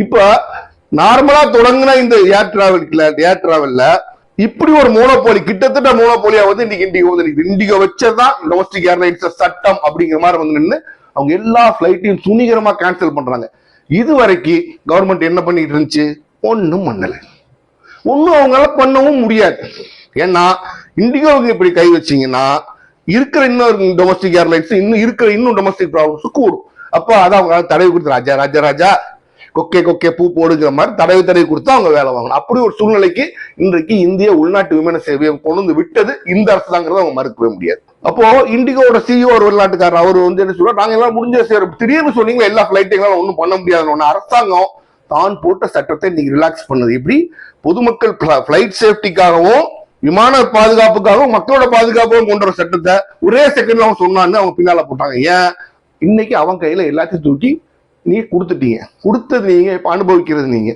இப்ப நார்மலா தொடங்கின இந்த ஏர் டிராவல்ல இப்படி ஒரு மோனோபோலி, கிட்டத்தட்ட மோனோபோலியா வந்து இன்னைக்கு இண்டிகோ வந்து இண்டிகோ வச்சதான் டொமஸ்டிக் ஏர்லைன்ஸ் சட்டம் அப்படிங்கிற மாதிரி வந்து நின்று அவங்க எல்லா பிளைட்டையும் துணிகரமா கேன்சல் பண்றாங்க. இது வரைக்கும் கவர்மெண்ட் என்ன பண்ணிட்டு இருந்துச்சு? ஒன்னும் பண்ணல. ஒன்னும் அவங்களால பண்ணவும் முடியாது. ஏன்னா இண்டிகோவுக்கு இப்படி கை வச்சீங்கன்னா இருக்கிற இன்னொரு டொமஸ்டிக் ஏர்லைன்ஸ் இன்னும் டொமஸ்டிக் ப்ராப்ளம்ஸ் கூடும். அப்ப அதை அவங்களால தடவி கொடுத்து ராஜா ராஜா ராஜா கொக்கே கொக்கே பூ போடுகிற மாதிரி தடவி கொடுத்தா அவங்க வேலை வாங்கணும். அப்படி ஒரு சூழ்நிலைக்கு இன்றைக்கு இந்திய உள்நாட்டு விமான சேவையை கொண்டு விட்டது இந்த அரசு தாங்கிறத அவங்க மறுக்கவே முடியாது. அப்போ இண்டிகோட சிஇஓ ஒரு வெளிநாட்டுக்காரர் அவர் வந்து என்ன சொல்றாரு, நாங்க எல்லாம் முடிஞ்ச திடீர்னு சொன்னீங்க எல்லா பிளைட்டையும் ஒன்றும் பண்ண முடியாதுன்னு. அரசாங்கம் தான் போட்ட சட்டத்தை இன்னைக்கு ரிலாக்ஸ் பண்ணது. இப்படி பொதுமக்கள் பிளைட் சேஃப்டிக்காகவும் விமான பாதுகாப்புக்காகவும் மக்களோட பாதுகாப்பும் கொண்ட ஒரு சட்டத்தை ஒரே செகண்ட்ல அவங்க சொன்னான்னு அவங்க பின்னால போட்டாங்க. ஏன்? இன்னைக்கு அவங்க கையில எல்லாத்தையும் தூக்கி நீ கொடுத்துட்டீங்க. கொடுத்தது நீங்க, இப்ப அனுபவிக்கிறது நீங்க.